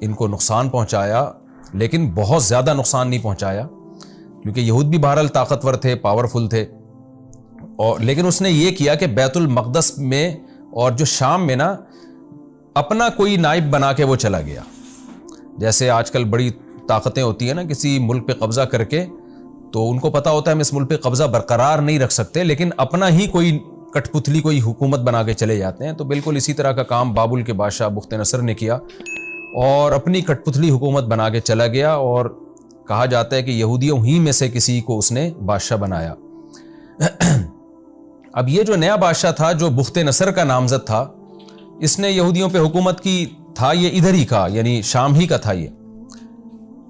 ان کو نقصان پہنچایا، لیکن بہت زیادہ نقصان نہیں پہنچایا، کیونکہ یہود بھی بہرحال طاقتور تھے، پاورفل تھے، اور لیکن اس نے یہ کیا کہ بیت المقدس میں اور جو شام میں نا اپنا کوئی نائب بنا کے وہ چلا گیا. جیسے آج کل بڑی طاقتیں ہوتی ہیں نا کسی ملک پہ قبضہ کر کے، تو ان کو پتا ہوتا ہے ہم اس ملک پہ قبضہ برقرار نہیں رکھ سکتے، لیکن اپنا ہی کوئی کٹ پتلی کوئی حکومت بنا کے چلے جاتے ہیں. تو بالکل اسی طرح کا کام بابل کے بادشاہ بخت نصر نے کیا اور اپنی کٹ پتلی حکومت بنا کے چلا گیا، اور کہا جاتا ہے کہ یہودیوں ہی میں سے کسی کو اس نے بادشاہ بنایا. اب یہ جو نیا بادشاہ تھا جو بخت نصر کا نامزد تھا، اس نے یہودیوں پہ حکومت کی، تھا یہ ادھر ہی کا، یعنی شام ہی کا تھا یہ.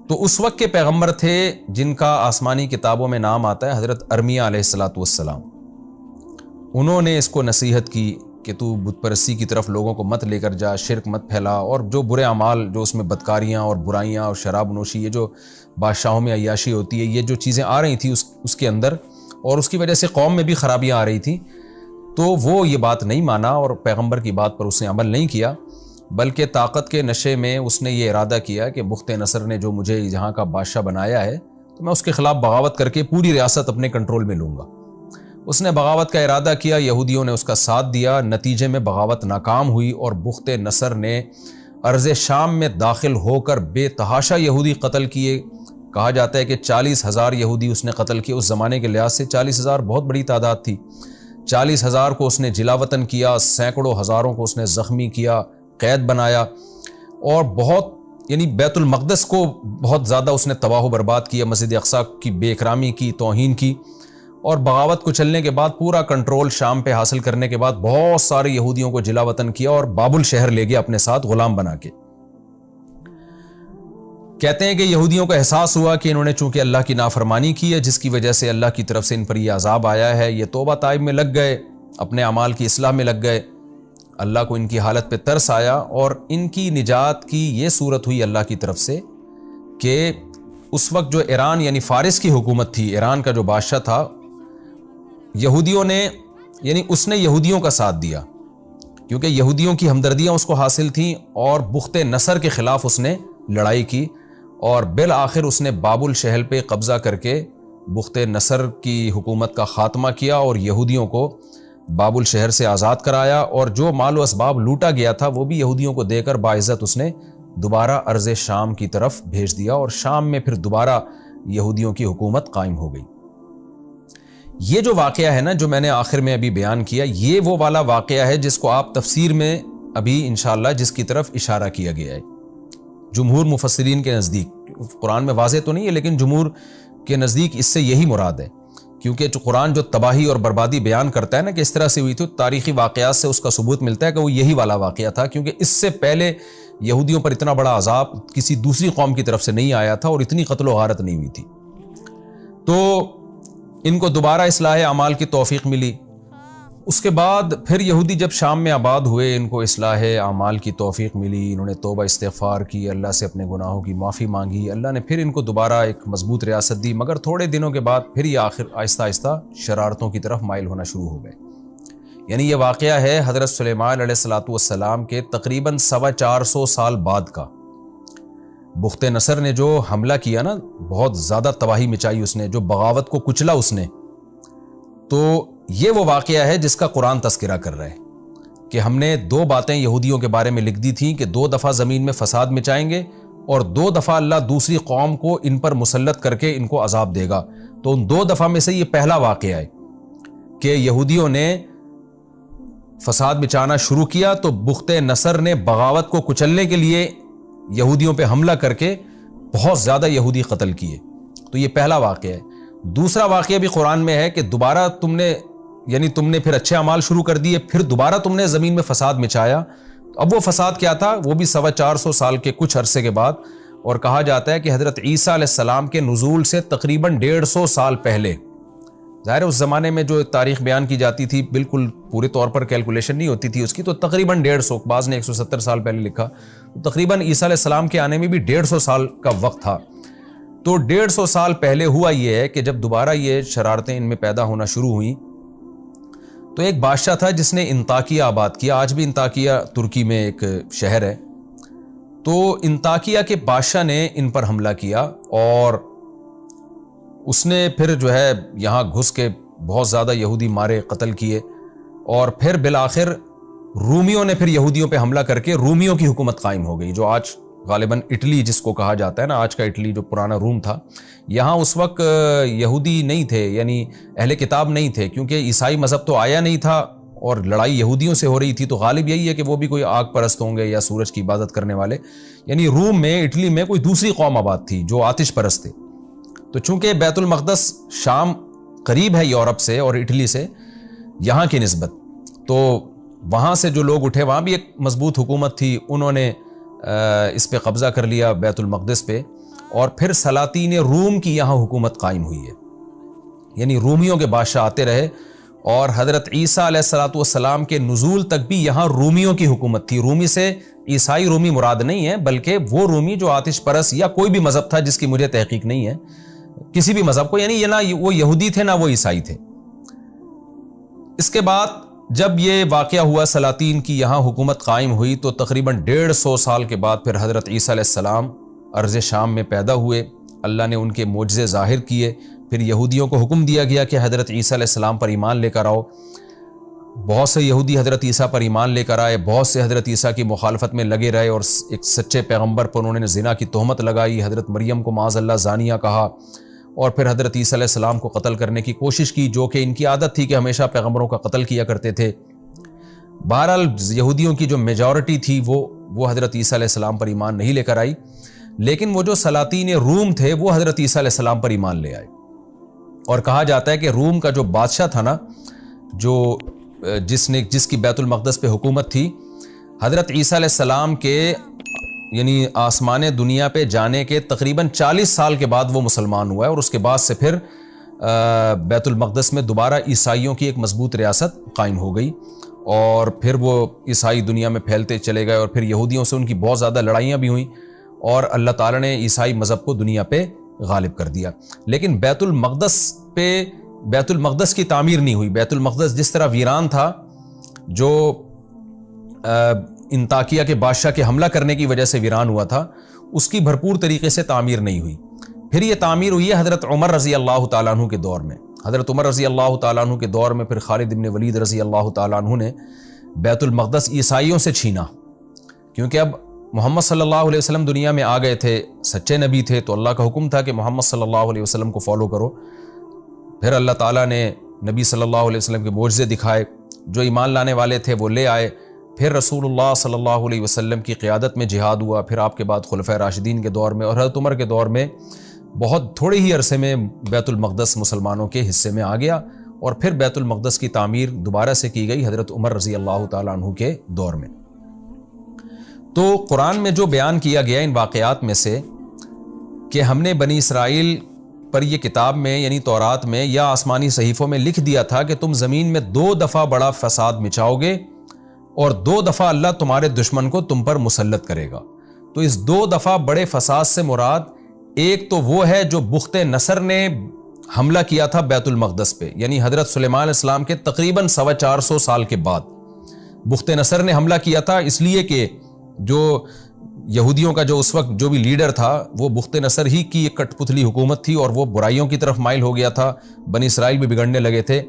تو اس وقت کے پیغمبر تھے جن کا آسمانی کتابوں میں نام آتا ہے حضرت ارمیہ علیہ السلام. انہوں نے اس کو نصیحت کی کہ تو بت پرستی کی طرف لوگوں کو مت لے کر جا، شرک مت پھیلا، اور جو برے اعمال جو اس میں بدکاریاں اور برائیاں اور شراب نوشی، یہ جو بادشاہوں میں عیاشی ہوتی ہے، یہ جو چیزیں آ رہی تھیں اس کے اندر، اور اس کی وجہ سے قوم میں بھی خرابیاں آ رہی تھیں، تو وہ یہ بات نہیں مانا اور پیغمبر کی بات پر اس نے عمل نہیں کیا، بلکہ طاقت کے نشے میں اس نے یہ ارادہ کیا کہ بخت نصر نے جو مجھے یہاں کا بادشاہ بنایا ہے تو میں اس کے خلاف بغاوت کر کے پوری ریاست اپنے کنٹرول میں لوں گا. اس نے بغاوت کا ارادہ کیا، یہودیوں نے اس کا ساتھ دیا، نتیجے میں بغاوت ناکام ہوئی اور بخت نصر نے ارض شام میں داخل ہو کر بے تحاشا یہودی قتل کیے. کہا جاتا ہے کہ 40,000 یہودی اس نے قتل کیے. اس زمانے کے لحاظ سے 40,000 بہت بڑی تعداد تھی. 40,000 کو اس نے جلا وطن کیا، سینکڑوں ہزاروں کو اس نے زخمی کیا، قید بنایا، اور بہت یعنی بیت المقدس کو بہت زیادہ اس نے تباہ و برباد کیا، مسجد اقصیٰ کی بے اکرامی کی، توہین کی، اور بغاوت کو چلنے کے بعد پورا کنٹرول شام پہ حاصل کرنے کے بعد بہت سارے یہودیوں کو جلا وطن کیا اور بابل شہر لے گیا اپنے ساتھ غلام بنا کے. کہتے ہیں کہ یہودیوں کو احساس ہوا کہ انہوں نے چونکہ اللہ کی نافرمانی کی ہے، جس کی وجہ سے اللہ کی طرف سے ان پر یہ عذاب آیا ہے، یہ توبہ طائب میں لگ گئے، اپنے اعمال کی اصلاح میں لگ گئے. اللہ کو ان کی حالت پہ ترس آیا اور ان کی نجات کی یہ صورت ہوئی اللہ کی طرف سے کہ اس وقت جو ایران یعنی فارس کی حکومت تھی، ایران کا جو بادشاہ تھا، یہودیوں نے یعنی اس نے یہودیوں کا ساتھ دیا، کیونکہ یہودیوں کی ہمدردیاں اس کو حاصل تھیں، اور بخت نصر کے خلاف اس نے لڑائی کی، اور بالآخر اس نے بابل شہر پہ قبضہ کر کے بخت نصر کی حکومت کا خاتمہ کیا اور یہودیوں کو بابل شہر سے آزاد کرایا، اور جو مال و اسباب لوٹا گیا تھا وہ بھی یہودیوں کو دے کر باعزت اس نے دوبارہ ارض شام کی طرف بھیج دیا، اور شام میں پھر دوبارہ یہودیوں کی حکومت قائم ہو گئی. یہ جو واقعہ ہے نا جو میں نے آخر میں ابھی بیان کیا، یہ وہ والا واقعہ ہے جس کو آپ تفسیر میں ابھی انشاءاللہ جس کی طرف اشارہ کیا گیا ہے. جمہور مفسرین کے نزدیک، قرآن میں واضح تو نہیں ہے لیکن جمہور کے نزدیک اس سے یہی مراد ہے، کیونکہ جو قرآن جو تباہی اور بربادی بیان کرتا ہے نا کہ اس طرح سے ہوئی تھی، تاریخی واقعات سے اس کا ثبوت ملتا ہے کہ وہ یہی والا واقعہ تھا، کیونکہ اس سے پہلے یہودیوں پر اتنا بڑا عذاب کسی دوسری قوم کی طرف سے نہیں آیا تھا اور اتنی قتل و غارت نہیں ہوئی تھی. تو ان کو دوبارہ اصلاح اعمال کی توفیق ملی. اس کے بعد پھر یہودی جب شام میں آباد ہوئے، ان کو اصلاح اعمال کی توفیق ملی، انہوں نے توبہ استغفار کی، اللہ سے اپنے گناہوں کی معافی مانگی، اللہ نے پھر ان کو دوبارہ ایک مضبوط ریاست دی. مگر تھوڑے دنوں کے بعد پھر یہ آہستہ آہستہ شرارتوں کی طرف مائل ہونا شروع ہو گئے. یعنی یہ واقعہ ہے حضرت سلیمان علیہ السلام کے تقریباً 425 سال بعد کا. بخت نصر نے جو حملہ کیا نا، بہت زیادہ تباہی مچائی اس نے، جو بغاوت کو کچلا اس نے، تو یہ وہ واقعہ ہے جس کا قرآن تذکرہ کر رہا ہے کہ ہم نے 2 باتیں یہودیوں کے بارے میں لکھ دی تھیں کہ 2 دفعہ زمین میں فساد مچائیں گے اور 2 دفعہ اللہ دوسری قوم کو ان پر مسلط کر کے ان کو عذاب دے گا. تو ان 2 دفعہ میں سے یہ پہلا واقعہ ہے کہ یہودیوں نے فساد مچانا شروع کیا تو بخت نصر نے بغاوت کو کچلنے کے لیے یہودیوں پہ حملہ کر کے بہت زیادہ یہودی قتل کیے. تو یہ پہلا واقعہ ہے. دوسرا واقعہ بھی قرآن میں ہے کہ دوبارہ تم نے پھر اچھے اعمال شروع کر دیے، پھر دوبارہ تم نے زمین میں فساد مچایا. اب وہ فساد کیا تھا؟ وہ بھی 425 سال کے کچھ عرصے کے بعد، اور کہا جاتا ہے کہ حضرت عیسیٰ علیہ السلام کے نزول سے تقریباً 150 سال پہلے. ظاہر ہے اس زمانے میں جو تاریخ بیان کی جاتی تھی بالکل پورے طور پر کیلکولیشن نہیں ہوتی تھی اس کی، تو تقریباً 150، بعض نے 170 سال پہلے لکھا، تو تقریباً عیسیٰ علیہ السلام کے آنے میں بھی 150 سال کا وقت تھا. تو 150 سال پہلے ہوا یہ ہے کہ جب دوبارہ یہ شرارتیں ان میں پیدا ہونا شروع ہوئیں، تو ایک بادشاہ تھا جس نے انطاکیہ آباد کیا. آج بھی انطاکیہ ترکی میں ایک شہر ہے. تو انطاکیہ کے بادشاہ نے ان پر حملہ کیا اور اس نے پھر جو ہے یہاں گھس کے بہت زیادہ یہودی مارے، قتل کیے، اور پھر بالآخر رومیوں نے پھر یہودیوں پہ حملہ کر کے رومیوں کی حکومت قائم ہو گئی، جو آج غالباً اٹلی جس کو کہا جاتا ہے نا، آج کا اٹلی جو پرانا روم تھا۔ یہاں اس وقت یہودی نہیں تھے، یعنی اہل کتاب نہیں تھے، کیونکہ عیسائی مذہب تو آیا نہیں تھا اور لڑائی یہودیوں سے ہو رہی تھی، تو غالب یہی ہے کہ وہ بھی کوئی آگ پرست ہوں گے یا سورج کی عبادت کرنے والے، یعنی روم میں، اٹلی میں کوئی دوسری قوم آباد تھی جو آتش پرست تھے۔ تو چونکہ بیت المقدس شام قریب ہے یورپ سے اور اٹلی سے یہاں کی نسبت، تو وہاں سے جو لوگ اٹھے، وہاں بھی ایک مضبوط حکومت تھی، انہوں نے اس پہ قبضہ کر لیا بیت المقدس پہ، اور پھر سلاطین روم کی یہاں حکومت قائم ہوئی ہے، یعنی رومیوں کے بادشاہ آتے رہے، اور حضرت عیسیٰ علیہ السلام کے نزول تک بھی یہاں رومیوں کی حکومت تھی۔ رومی سے عیسائی رومی مراد نہیں ہے، بلکہ وہ رومی جو آتش پرست یا کوئی بھی مذہب تھا جس کی مجھے تحقیق نہیں ہے، کسی بھی مذہب کو، یعنی یہ نہ وہ یہودی تھے نہ وہ عیسائی تھے۔ اس کے بعد جب یہ واقعہ ہوا، سلاطین کی یہاں حکومت قائم ہوئی، تو تقریباً 150 سال کے بعد پھر حضرت عیسیٰ علیہ السلام ارض شام میں پیدا ہوئے، اللہ نے ان کے معجزے ظاہر کیے، پھر یہودیوں کو حکم دیا گیا کہ حضرت عیسیٰ علیہ السلام پر ایمان لے کر آؤ۔ بہت سے یہودی حضرت عیسیٰ پر ایمان لے کر آئے، بہت سے حضرت عیسیٰ کی مخالفت میں لگے رہے، اور ایک سچے پیغمبر پر انہوں نے زنا کی تہمت لگائی، حضرت مریم کو معاذ اللہ زانیہ کہا، اور پھر حضرت عیسیٰ علیہ السلام کو قتل کرنے کی کوشش کی، جو کہ ان کی عادت تھی کہ ہمیشہ پیغمبروں کا قتل کیا کرتے تھے۔ بہرحال یہودیوں کی جو میجورٹی تھی وہ حضرت عیسیٰ علیہ السلام پر ایمان نہیں لے کر آئی، لیکن وہ جو سلاطین روم تھے وہ حضرت عیسیٰ علیہ السلام پر ایمان لے آئے، اور کہا جاتا ہے کہ روم کا جو بادشاہ تھا نا، جو جس کی بیت المقدس پہ حکومت تھی، حضرت عیسیٰ علیہ السلام کے یعنی آسمان دنیا پہ جانے کے تقریباً 40 سال کے بعد وہ مسلمان ہوا ہے، اور اس کے بعد سے پھر بیت المقدس میں دوبارہ عیسائیوں کی ایک مضبوط ریاست قائم ہو گئی، اور پھر وہ عیسائی دنیا میں پھیلتے چلے گئے، اور پھر یہودیوں سے ان کی بہت زیادہ لڑائیاں بھی ہوئیں، اور اللہ تعالیٰ نے عیسائی مذہب کو دنیا پہ غالب کر دیا۔ لیکن بیت المقدس کی تعمیر نہیں ہوئی۔ بیت المقدس جس طرح ویران تھا، جو انطاکیہ کے بادشاہ کے حملہ کرنے کی وجہ سے ویران ہوا تھا، اس کی بھرپور طریقے سے تعمیر نہیں ہوئی۔ پھر یہ تعمیر ہوئی ہے حضرت عمر رضی اللہ تعالیٰ عنہ کے دور میں۔ حضرت عمر رضی اللہ تعالیٰ عنہ کے دور میں پھر خالد بن ولید رضی اللہ تعالیٰ عنہ نے بیت المقدس عیسائیوں سے چھینا، کیونکہ اب محمد صلی اللہ علیہ وسلم دنیا میں آ گئے تھے، سچے نبی تھے، تو اللہ کا حکم تھا کہ محمد صلی اللہ علیہ وسلم کو فالو کرو۔ پھر اللہ تعالیٰ نے نبی صلی اللہ علیہ وسلم کے معجزے دکھائے، جو ایمان لانے والے تھے وہ لے آئے۔ پھر رسول اللہ صلی اللہ علیہ وسلم کی قیادت میں جہاد ہوا، پھر آپ کے بعد خلفائے راشدین کے دور میں اور حضرت عمر کے دور میں بہت تھوڑے ہی عرصے میں بیت المقدس مسلمانوں کے حصے میں آ گیا، اور پھر بیت المقدس کی تعمیر دوبارہ سے کی گئی حضرت عمر رضی اللہ تعالیٰ عنہ کے دور میں۔ تو قرآن میں جو بیان کیا گیا ان واقعات میں سے کہ ہم نے بنی اسرائیل پر یہ کتاب میں یعنی تورات میں یا آسمانی صحیفوں میں لکھ دیا تھا کہ تم زمین میں 2 دفعہ بڑا فساد مچاؤ گے، اور 2 دفعہ اللہ تمہارے دشمن کو تم پر مسلط کرے گا۔ تو اس 2 دفعہ بڑے فساد سے مراد ایک تو وہ ہے جو بخت نصر نے حملہ کیا تھا بیت المقدس پہ، یعنی حضرت سلیمان علیہ السلام کے تقریباً 450 سال کے بعد بخت نصر نے حملہ کیا تھا، اس لیے کہ جو یہودیوں کا جو اس وقت جو بھی لیڈر تھا وہ بخت نصر ہی کی ایک کٹ پتلی حکومت تھی، اور وہ برائیوں کی طرف مائل ہو گیا تھا، بنی اسرائیل بھی بگڑنے لگے تھے،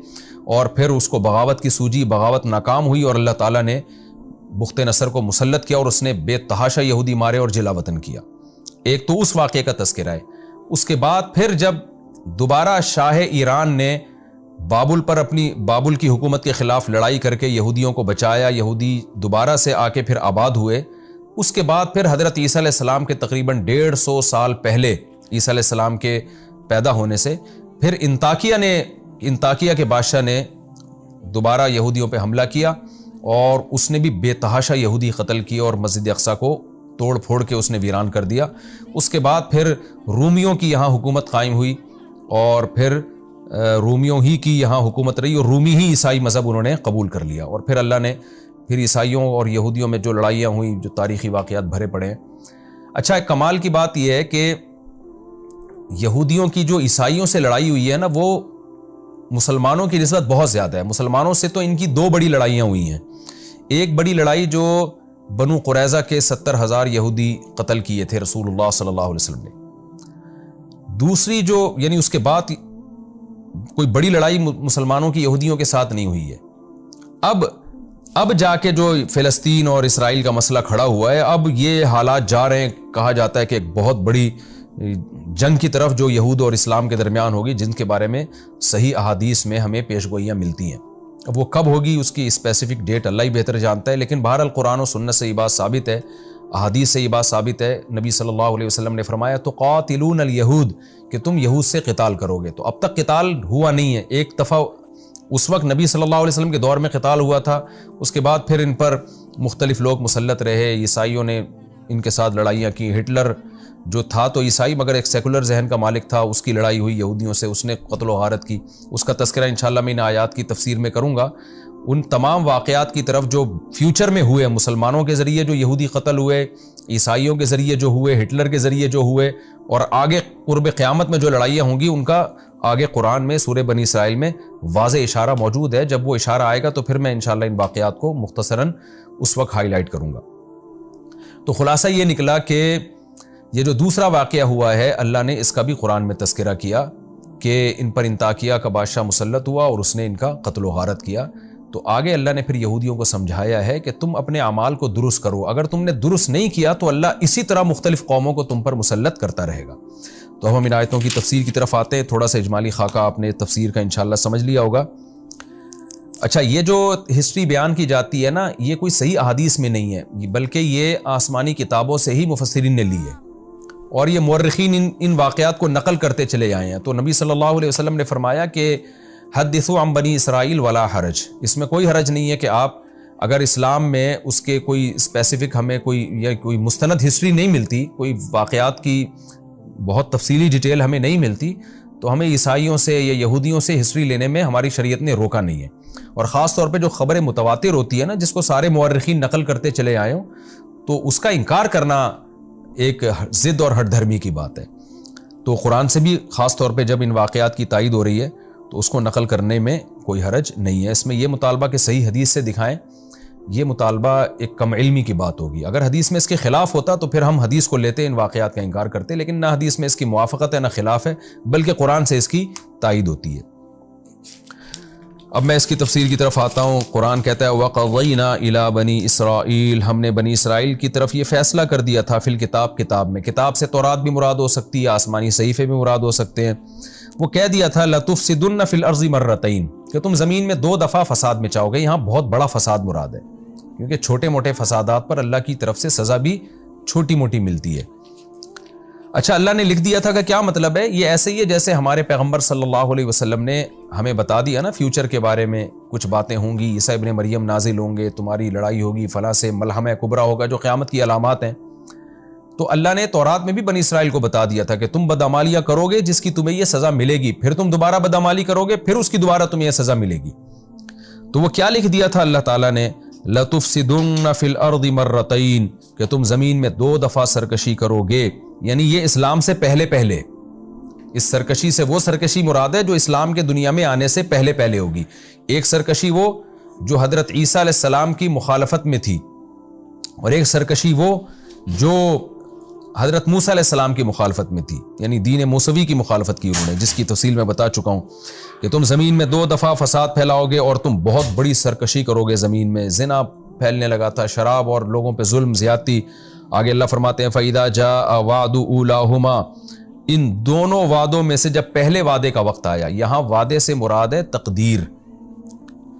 اور پھر اس کو بغاوت کی سوجی، بغاوت ناکام ہوئی، اور اللہ تعالیٰ نے بخت نصر کو مسلط کیا، اور اس نے بے تحاشا یہودی مارے اور جلا وطن کیا۔ ایک تو اس واقعے کا تذکرہ ہے۔ اس کے بعد پھر جب دوبارہ شاہ ایران نے بابل کی حکومت کے خلاف لڑائی کر کے یہودیوں کو بچایا، یہودی دوبارہ سے آ کے پھر آباد ہوئے، اس کے بعد پھر حضرت عیسیٰ علیہ السلام کے تقریباً 150 سال پہلے عیسیٰ علیہ السلام کے پیدا ہونے سے پھر انطاکیہ کے بادشاہ نے دوبارہ یہودیوں پہ حملہ کیا، اور اس نے بھی بے تحاشا یہودی قتل کیے، اور مسجد اقصیٰ کو توڑ پھوڑ کے اس نے ویران کر دیا۔ اس کے بعد پھر رومیوں کی یہاں حکومت قائم ہوئی، اور پھر رومیوں ہی کی یہاں حکومت رہی، اور رومی ہی عیسائی مذہب انہوں نے قبول کر لیا، اور پھر اللہ نے پھر عیسائیوں اور یہودیوں میں جو لڑائیاں ہوئیں، جو تاریخی واقعات بھرے پڑے ہیں۔ اچھا، ایک کمال کی بات یہ ہے کہ یہودیوں کی جو عیسائیوں سے لڑائی ہوئی ہے نا، وہ مسلمانوں کی نسبت بہت زیادہ ہے۔ مسلمانوں سے تو ان کی 2 بڑی لڑائیاں ہوئی ہیں۔ ایک بڑی لڑائی جو بنو قریظہ کے 70,000 یہودی قتل کیے تھے رسول اللہ صلی اللہ علیہ وسلم نے. دوسری جو یعنی اس کے بعد کوئی بڑی لڑائی مسلمانوں کی یہودیوں کے ساتھ نہیں ہوئی ہے. اب جا کے جو فلسطین اور اسرائیل کا مسئلہ کھڑا ہوا ہے, اب یہ حالات جا رہے ہیں, کہا جاتا ہے کہ ایک بہت بڑی جنگ کی طرف جو یہود اور اسلام کے درمیان ہوگی, جن کے بارے میں صحیح احادیث میں ہمیں پیشگوئیاں ملتی ہیں. اب وہ کب ہوگی اس کی اسپیسیفک ڈیٹ اللہ ہی بہتر جانتا ہے, لیکن بہرحال قرآن و سنت سے یہ بات ثابت ہے, احادیث سے یہ بات ثابت ہے. نبی صلی اللہ علیہ وسلم نے فرمایا تو قاتلون الیہود, کہ تم یہود سے قتال کرو گے. تو اب تک قتال ہوا نہیں ہے. ایک دفعہ اس وقت نبی صلی اللہ علیہ وسلم کے دور میں قتال ہوا تھا, اس کے بعد پھر ان پر مختلف لوگ مسلط رہے, عیسائیوں نے ان کے ساتھ لڑائیاں کی. ہٹلر جو تھا تو عیسائی مگر ایک سیکولر ذہن کا مالک تھا, اس کی لڑائی ہوئی یہودیوں سے, اس نے قتل و غارت کی. اس کا تذکرہ انشاءاللہ میں ان آیات کی تفسیر میں کروں گا. ان تمام واقعات کی طرف جو فیوچر میں ہوئے, مسلمانوں کے ذریعے جو یہودی قتل ہوئے, عیسائیوں کے ذریعے جو ہوئے, ہٹلر کے ذریعے جو ہوئے, اور آگے قرب قیامت میں جو لڑائیاں ہوں گی, ان کا آگے قرآن میں سورہ بنی اسرائیل میں واضح اشارہ موجود ہے. جب وہ اشارہ آئے گا تو پھر میں انشاءاللہ ان واقعات کو مختصراً اس وقت ہائی لائٹ کروں گا. تو خلاصہ یہ نکلا کہ یہ جو دوسرا واقعہ ہوا ہے, اللہ نے اس کا بھی قرآن میں تذکرہ کیا کہ ان پر انطاکیہ کا بادشاہ مسلط ہوا اور اس نے ان کا قتل و غارت کیا. تو آگے اللہ نے پھر یہودیوں کو سمجھایا ہے کہ تم اپنے اعمال کو درست کرو, اگر تم نے درست نہیں کیا تو اللہ اسی طرح مختلف قوموں کو تم پر مسلط کرتا رہے گا. تو اب ہم ان آیتوں کی تفسیر کی طرف آتے ہیں. تھوڑا سا اجمالی خاکہ آپ نے تفسیر کا انشاءاللہ سمجھ لیا ہوگا. اچھا, یہ جو ہسٹری بیان کی جاتی ہے نا, یہ کوئی صحیح احادیث میں نہیں ہے, بلکہ یہ آسمانی کتابوں سے ہی مفسرین نے لی ہے, اور یہ مورخین ان واقعات کو نقل کرتے چلے آئے ہیں. تو نبی صلی اللہ علیہ وسلم نے فرمایا کہ حدثوا عن بنی اسرائیل ولا حرج, اس میں کوئی حرج نہیں ہے کہ آپ اگر اسلام میں اس کے کوئی اسپیسیفک ہمیں کوئی مستند ہسٹری نہیں ملتی, کوئی واقعات کی بہت تفصیلی ڈیٹیل ہمیں نہیں ملتی, تو ہمیں عیسائیوں سے یا یہودیوں سے ہسٹری لینے میں ہماری شریعت نے روکا نہیں ہے. اور خاص طور پہ جو خبر متواتر ہوتی ہے نا, جس کو سارے مورخین نقل کرتے چلے آئے ہوں, تو اس کا انکار کرنا ایک ضد اور ہٹ دھرمی کی بات ہے. تو قرآن سے بھی خاص طور پہ جب ان واقعات کی تائید ہو رہی ہے تو اس کو نقل کرنے میں کوئی حرج نہیں ہے. اس میں یہ مطالبہ کہ صحیح حدیث سے دکھائیں, یہ مطالبہ ایک کم علمی کی بات ہوگی. اگر حدیث میں اس کے خلاف ہوتا تو پھر ہم حدیث کو لیتے, ان واقعات کا انکار کرتے, لیکن نہ حدیث میں اس کی موافقت ہے نہ خلاف ہے, بلکہ قرآن سے اس کی تائید ہوتی ہے. اب میں اس کی تفسیر کی طرف آتا ہوں. قرآن کہتا ہے وَقَضَيْنَا إِلَىٰ بَنِي إِسْرَائِيلَ, ہم نے بنی اسرائیل کی طرف یہ فیصلہ کر دیا تھا, فی الکتاب, کتاب میں. کتاب سے تورات بھی مراد ہو سکتی ہے, آسمانی صحیفے بھی مراد ہو سکتے ہیں. وہ کہہ دیا تھا لَتُفْسِدُنَّ فِي الْأَرْضِ مَرَّتَيْنِ, کہ تم زمین میں 2 دفعہ فساد مچاؤ گے. یہاں بہت بڑا فساد مراد ہے, کیونکہ چھوٹے موٹے فسادات پر اللہ کی طرف سے سزا بھی چھوٹی موٹی ملتی ہے. اچھا, اللہ نے لکھ دیا تھا کہ کیا مطلب ہے؟ یہ ایسے ہی ہے جیسے ہمارے پیغمبر صلی اللہ علیہ وسلم نے ہمیں بتا دیا نا فیوچر کے بارے میں, کچھ باتیں ہوں گی, عیسیٰ ابن مریم نازل ہوں گے, تمہاری لڑائی ہوگی, فلاں سے ملحمہ کبریٰ ہوگا, جو قیامت کی علامات ہیں. تو اللہ نے تورات میں بھی بنی اسرائیل کو بتا دیا تھا کہ تم بدعمالیاں کرو گے جس کی تمہیں یہ سزا ملے گی, پھر تم دوبارہ بدعمالی کرو گے, پھر اس کی دوبارہ تمہیں یہ سزا ملے گی. تو وہ کیا لکھ دیا تھا اللہ تعالیٰ نے, لَتُفْسِدُنَّ فِي الْأَرْضِ مَرَّتَيْنِ, کہ تم زمین میں 2 دفعہ سرکشی کرو گے. یعنی یہ اسلام سے پہلے, اس سرکشی سے وہ سرکشی مراد ہے جو اسلام کے دنیا میں آنے سے پہلے ہوگی. ایک سرکشی وہ جو حضرت عیسیٰ علیہ السلام کی مخالفت میں تھی, اور ایک سرکشی وہ جو حضرت موسیٰ علیہ السلام کی مخالفت میں تھی, یعنی دین موسوی کی مخالفت کی انہوں نے, جس کی تفصیل میں بتا چکا ہوں کہ تم زمین میں 2 دفعہ فساد پھیلاؤ گے اور تم بہت بڑی سرکشی کرو گے زمین میں. زنا پھیلنے لگا تھا, شراب اور لوگوں پہ ظلم زیادتی. آگے اللہ فرماتے ہیں فَإِذَا جَاءَ وَعْدُ أُولَاهُمَا, ان دونوں وعدوں میں سے جب پہلے وعدے کا وقت آیا. یہاں وعدے سے مراد ہے تقدیر,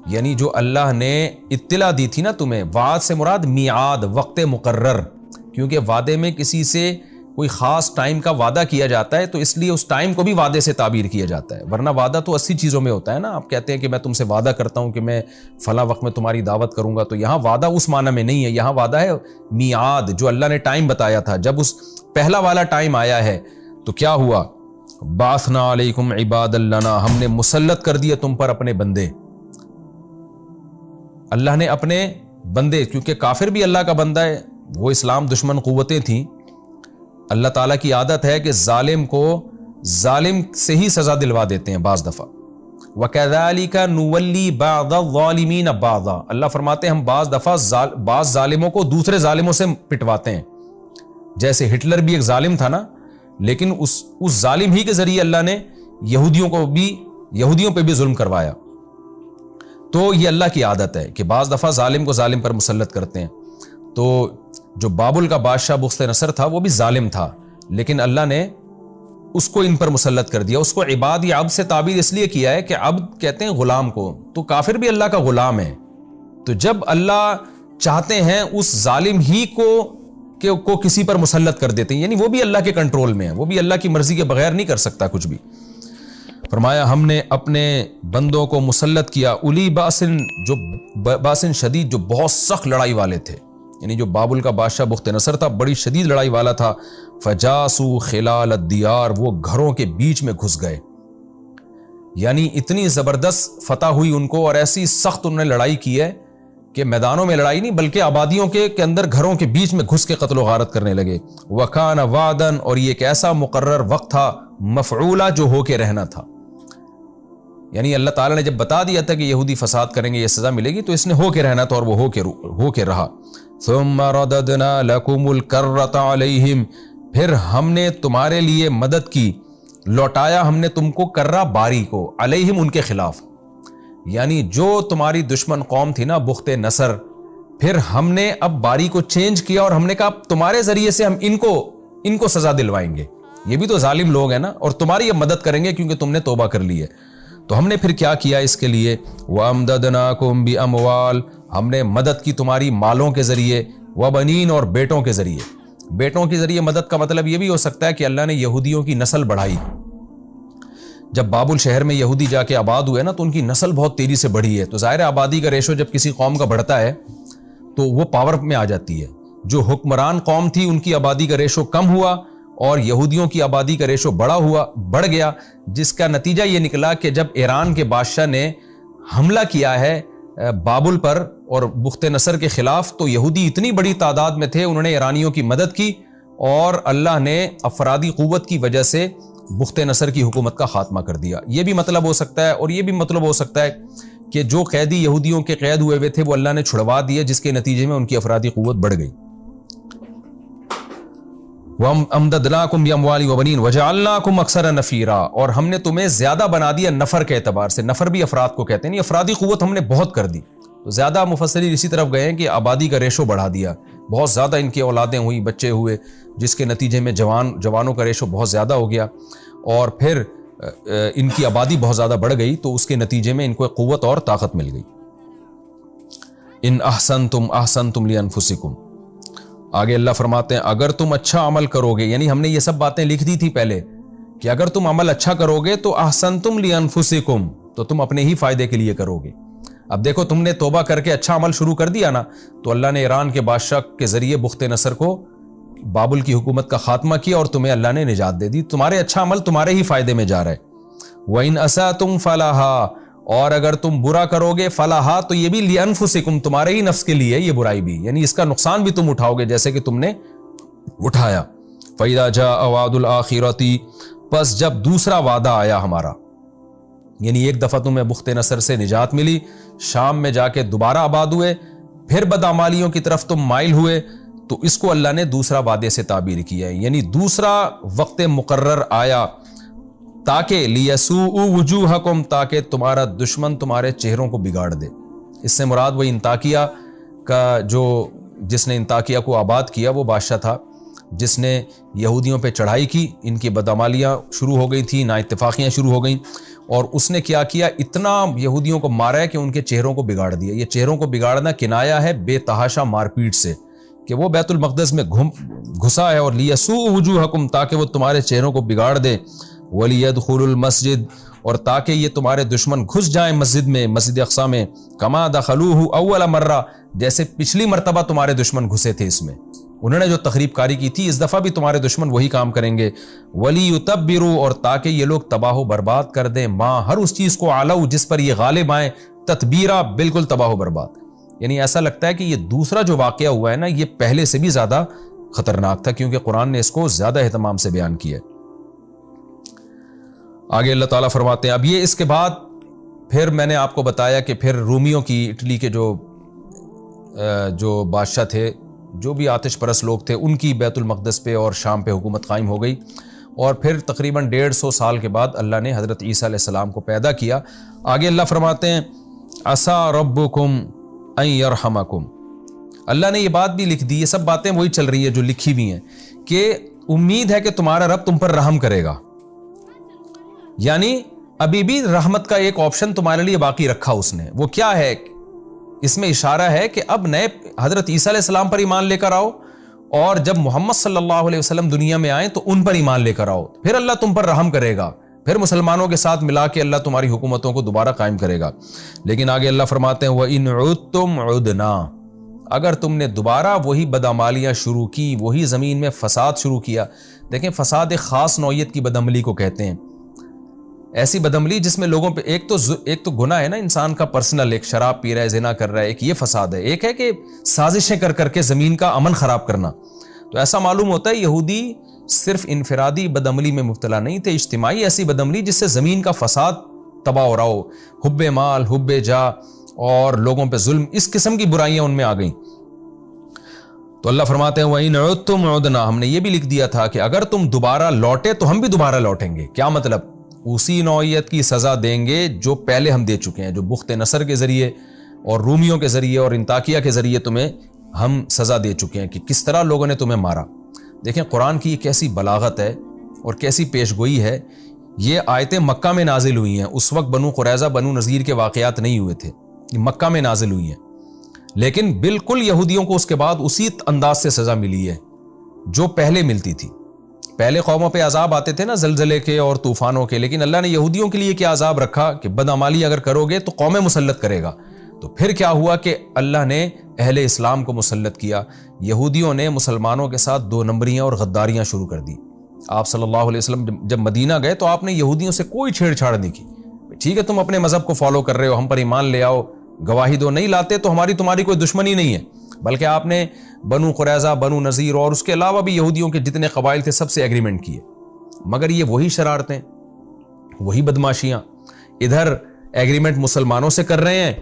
یعنی جو اللہ نے اطلاع دی تھی نا تمہیں. وعد سے مراد میعاد, وقت مقرر, کیونکہ وعدے میں کسی سے کوئی خاص ٹائم کا وعدہ کیا جاتا ہے تو اس لیے اس ٹائم کو بھی وعدے سے تعبیر کیا جاتا ہے. ورنہ وعدہ تو 80 چیزوں میں ہوتا ہے نا. آپ کہتے ہیں کہ میں تم سے وعدہ کرتا ہوں کہ میں فلاں وقت میں تمہاری دعوت کروں گا, تو یہاں وعدہ اس معنی میں نہیں ہے. یہاں وعدہ ہے میعاد, جو اللہ نے ٹائم بتایا تھا. جب اس پہلا والا ٹائم آیا ہے تو کیا ہوا, بعثنا علیکم عباد لنا, ہم نے مسلط کر دیا تم پر اپنے بندے. اللہ نے اپنے بندے, کیونکہ کافر بھی اللہ کا بندہ ہے, وہ اسلام دشمن قوتیں تھیں. اللہ تعالیٰ کی عادت ہے کہ ظالم کو ظالم سے ہی سزا دلوا دیتے ہیں بعض دفعہ. وَكَذَلِكَ نُوَلِّي بَعْضَ الظَّالِمِينَ بَعْضًا، اللہ فرماتے ہیں ہم بعض دفعہ بعض ظالموں کو دوسرے ظالموں سے پٹواتے ہیں. جیسے ہٹلر بھی ایک ظالم تھا نا، لیکن اس ظالم ہی کے ذریعے اللہ نے یہودیوں پہ بھی ظلم کروایا. تو یہ اللہ کی عادت ہے کہ بعض دفعہ ظالم کو ظالم پر مسلط کرتے ہیں. تو جو بابل کا بادشاہ بخت نصر تھا وہ بھی ظالم تھا، لیکن اللہ نے اس کو ان پر مسلط کر دیا. اس کو عباد یا عبد سے تعبیر اس لیے کیا ہے کہ عبد کہتے ہیں غلام کو، تو کافر بھی اللہ کا غلام ہے. تو جب اللہ چاہتے ہیں اس ظالم ہی کو کسی پر مسلط کر دیتے ہیں، یعنی وہ بھی اللہ کے کنٹرول میں ہے، وہ بھی اللہ کی مرضی کے بغیر نہیں کر سکتا کچھ بھی. فرمایا ہم نے اپنے بندوں کو مسلط کیا اولی باسن شدید، جو بہت سخت لڑائی والے تھے. یعنی جو بابل کا بادشاہ بخت نصر تھا بڑی شدید لڑائی والا تھا. فجاسو خلال الدیار، وہ گھروں کے بیچ میں گھس گئے. یعنی اتنی زبردست فتح ہوئی ان کو، اور ایسی سخت انہوں نے لڑائی کی ہے کہ میدانوں میں لڑائی نہیں بلکہ آبادیوں کے اندر گھروں کے بیچ میں گھس کے قتل و غارت کرنے لگے. وکان وعدن، اور یہ ایک ایسا مقرر وقت تھا، مفعولا، جو ہو کے رہنا تھا. یعنی اللہ تعالیٰ نے جب بتا دیا تھا کہ یہودی فساد کریں گے یہ سزا ملے گی، تو اس نے ہو کے رہنا تھا، اور وہ ہو کے رہا. ثم رددنا لکم الکرۃ علیہم، پھر ہم نے تمہارے لیے مدد کی، لوٹایا ہم نے تم کو کرہ باری کو، علیہم ان کے خلاف. یعنی جو تمہاری دشمن قوم تھی نا بخت نصر، پھر ہم نے اب باری کو چینج کیا اور ہم نے کہا تمہارے ذریعے سے ہم ان کو سزا دلوائیں گے. یہ بھی تو ظالم لوگ ہیں نا، اور تمہاری اب مدد کریں گے کیونکہ تم نے توبہ کر لی ہے. تو ہم نے پھر کیا کیا اس کے لیے، وَأَمْدَدْنَاكُمْ بِأَمْوَالٍ، ہم نے مدد کی تمہاری مالوں کے ذریعے، وَبَنِينَ، اور بیٹوں کے ذریعے. بیٹوں کے ذریعے مدد کا مطلب یہ بھی ہو سکتا ہے کہ اللہ نے یہودیوں کی نسل بڑھائی. جب بابل شہر میں یہودی جا کے آباد ہوئے نا تو ان کی نسل بہت تیزی سے بڑھی ہے. تو ظاہر آبادی کا ریشو جب کسی قوم کا بڑھتا ہے تو وہ پاور میں آ جاتی ہے. جو حکمران قوم تھی ان کی آبادی کا ریشو کم ہوا اور یہودیوں کی آبادی کا ریشو بڑھ گیا، جس کا نتیجہ یہ نکلا کہ جب ایران کے بادشاہ نے حملہ کیا ہے بابل پر اور بخت نصر کے خلاف، تو یہودی اتنی بڑی تعداد میں تھے، انہوں نے ایرانیوں کی مدد کی اور اللہ نے افرادی قوت کی وجہ سے بخت نصر کی حکومت کا خاتمہ کر دیا. یہ بھی مطلب ہو سکتا ہے، اور یہ بھی مطلب ہو سکتا ہے کہ جو قیدی یہودیوں کے قید ہوئے تھے وہ اللہ نے چھڑوا دیے، جس کے نتیجے میں ان کی افرادی قوت بڑھ گئی. وَأَمْدَدْنَاكُمْ بِأَمْوَالٍ وَبَنِينَ وَجَعَلْنَاكُمْ أَكْثَرَ نَفِيرًا، اور ہم نے تمہیں زیادہ بنا دیا نفر کے اعتبار سے. نفر بھی افراد کو کہتے ہیں، افرادی قوت ہم نے بہت کر دی. تو زیادہ مفسرین اسی طرف گئے ہیں کہ آبادی کا ریشو بڑھا دیا، بہت زیادہ ان کی اولادیں ہوئی، بچے ہوئے، جس کے نتیجے میں جوانوں کا ریشو بہت زیادہ ہو گیا، اور پھر ان کی آبادی بہت زیادہ بڑھ گئی، تو اس کے نتیجے میں ان کو قوت اور طاقت مل گئی. ان احسنتم احسنتم لانفسکم، آگے اللہ فرماتے ہیں اگر تم اچھا عمل کرو گے، یعنی ہم نے یہ سب باتیں لکھ دی تھی پہلے کہ اگر تم عمل اچھا کرو گے تو احسنتم لانفسکم، تو تم اپنے ہی فائدے کے لیے کرو گے. اب دیکھو تم نے توبہ کر کے اچھا عمل شروع کر دیا نا، تو اللہ نے ایران کے بادشاہ کے ذریعے بخت نصر کو، بابل کی حکومت کا خاتمہ کیا، اور تمہیں اللہ نے نجات دے دی. تمہارے اچھا عمل تمہارے ہی فائدے میں جا رہا ہے. وَإِنْ أَسَأْتُمْ فَلَهَا، اور اگر تم برا کرو گے، فلاحا، تو یہ بھی لِأَنفُسِكُمْ، تمہارے ہی نفس کے لیے یہ برائی بھی، یعنی اس کا نقصان بھی تم اٹھاؤ گے جیسے کہ تم نے اٹھایا. فَإِذَا جَاءَ وَعْدُ الْآخِرَةِ، پس جب دوسرا وعدہ آیا ہمارا، یعنی ایک دفعہ تمہیں بخت نصر سے نجات ملی، شام میں جا کے دوبارہ آباد ہوئے، پھر بدعمالیوں کی طرف تم مائل ہوئے، تو اس کو اللہ نے دوسرا وعدے سے تعبیر کیا ہے، یعنی دوسرا وقت مقرر آیا تاکہ لیسوء وجوہکم، تاکہ تمہارا دشمن تمہارے چہروں کو بگاڑ دے. اس سے مراد وہ انطاکیہ کا جس نے انطاکیہ کو آباد کیا وہ بادشاہ تھا جس نے یہودیوں پہ چڑھائی کی، ان کی بدعمالیاں شروع ہو گئی تھیں، نااتفاقیاں شروع ہو گئیں، اور اس نے کیا کیا، اتنا یہودیوں کو مارا ہے کہ ان کے چہروں کو بگاڑ دیا. یہ چہروں کو بگاڑنا کنایا ہے بے تحاشا مار پیٹ سے، کہ وہ بیت المقدس میں گھسا ہے، اور لیسوء وجوہکم، تاکہ وہ تمہارے چہروں کو بگاڑ دے، وَلِيَدْخُلُوا الْمَسْجِدَ، اور تاکہ یہ تمہارے دشمن گھس جائیں مسجد میں، مسجد اقصیٰ میں، کما دخلوہ اول مرہ، جیسے پچھلی مرتبہ تمہارے دشمن گھسے تھے اس میں، انہوں نے جو تخریب کاری کی تھی، اس دفعہ بھی تمہارے دشمن وہی کام کریں گے. وَلِيُتَبِّرُوا، اور تاکہ یہ لوگ تباہ و برباد کر دیں، ماں، ہر اس چیز کو، عَلَوْا، جس پر یہ غالب آئیں، تتبیرا، بالکل تباہ و برباد. یعنی ایسا لگتا ہے کہ یہ دوسرا جو واقعہ ہوا ہے نا، یہ پہلے سے بھی زیادہ خطرناک تھا، کیونکہ قرآن نے اس کو زیادہ اہتمام سے بیان کیا ہے. آگے اللہ تعالیٰ فرماتے ہیں اب یہ اس کے بعد پھر میں نے آپ کو بتایا کہ پھر رومیوں کی، اٹلی کے جو بادشاہ تھے، جو بھی آتش پرست لوگ تھے، ان کی بیت المقدس پہ اور شام پہ حکومت قائم ہو گئی، اور پھر تقریباً 150 سال کے بعد اللہ نے حضرت عیسیٰ علیہ السلام کو پیدا کیا۔ آگے اللہ فرماتے ہیں عسیٰ ربکم ان یرحمکم، اللہ نے یہ بات بھی لکھ دی، یہ سب باتیں وہی چل رہی ہیں جو لکھی بھی ہیں، کہ امید ہے کہ تمہارا رب تم پر رحم کرے گا، یعنی ابھی بھی رحمت کا ایک آپشن تمہارے لیے باقی رکھا اس نے۔ وہ کیا ہے؟ اس میں اشارہ ہے کہ اب نئے حضرت عیسیٰ علیہ السلام پر ایمان لے کر آؤ، اور جب محمد صلی اللہ علیہ وسلم دنیا میں آئیں تو ان پر ایمان لے کر آؤ، پھر اللہ تم پر رحم کرے گا، پھر مسلمانوں کے ساتھ ملا کے اللہ تمہاری حکومتوں کو دوبارہ قائم کرے گا۔ لیکن آگے اللہ فرماتے ہیں وَإِنْ عُدْتُمْ عُدْنَا، اگر تم نے دوبارہ وہی بدعمالیاں شروع کی، وہی زمین میں فساد شروع کیا۔ دیکھیں، فساد ایک خاص نوعیت کی بدعملی کو کہتے ہیں، ایسی بدعملی جس میں لوگوں پہ ایک تو گناہ ہے نا انسان کا پرسنل، ایک شراب پی رہا ہے، زنا کر رہا ہے، ایک یہ فساد ہے، ایک ہے کہ سازشیں کر کے زمین کا امن خراب کرنا۔ تو ایسا معلوم ہوتا ہے یہودی صرف انفرادی بدعملی میں مبتلا نہیں تھے، اجتماعی ایسی بدعملی جس سے زمین کا فساد تباہ ہو رہا ہو، حب مال، حب جاہ اور لوگوں پہ ظلم، اس قسم کی برائیاں ان میں آ گئیں۔ تو اللہ فرماتے ہیں وَإِنْ عُدْتُمْ عُدْنَا، ہم نے یہ بھی لکھ دیا تھا کہ اگر تم دوبارہ لوٹے تو ہم بھی دوبارہ لوٹیں گے۔ کیا مطلب؟ اسی نوعیت کی سزا دیں گے جو پہلے ہم دے چکے ہیں، جو بخت نصر کے ذریعے اور رومیوں کے ذریعے اور انطاکیہ کے ذریعے تمہیں ہم سزا دے چکے ہیں، کہ کس طرح لوگوں نے تمہیں مارا۔ دیکھیں قرآن کی یہ کیسی بلاغت ہے اور کیسی پیش گوئی ہے۔ یہ آیتیں مکہ میں نازل ہوئی ہیں، اس وقت بنو قریظہ بنو نذیر کے واقعات نہیں ہوئے تھے، یہ مکہ میں نازل ہوئی ہیں، لیکن بالکل یہودیوں کو اس کے بعد اسی انداز سے سزا ملی ہے جو پہلے ملتی تھی۔ پہلے قوموں پہ عذاب آتے تھے نا زلزلے کے اور طوفانوں کے، لیکن اللہ نے یہودیوں کے لیے کیا عذاب رکھا کہ بدعمالی اگر کرو گے تو قومیں مسلط کرے گا۔ تو پھر کیا ہوا کہ اللہ نے اہل اسلام کو مسلط کیا، یہودیوں نے مسلمانوں کے ساتھ دو نمبریاں اور غداریاں شروع کر دی۔ آپ صلی اللہ علیہ وسلم جب مدینہ گئے تو آپ نے یہودیوں سے کوئی چھیڑ چھاڑ نہیں کی، ٹھیک ہے تم اپنے مذہب کو فالو کر رہے ہو، ہم پر ایمان لے آؤ، گواہی دو، نہیں لاتے تو تمہاری کوئی دشمنی نہیں ہے، بلکہ آپ نے بنو قریظہ، بنو نذیر اور اس کے علاوہ بھی یہودیوں کے جتنے قبائل تھے سب سے ایگریمنٹ کیے۔ مگر یہ وہی شرارتیں، وہی بدماشیاں، ادھر ایگریمنٹ مسلمانوں سے کر رہے ہیں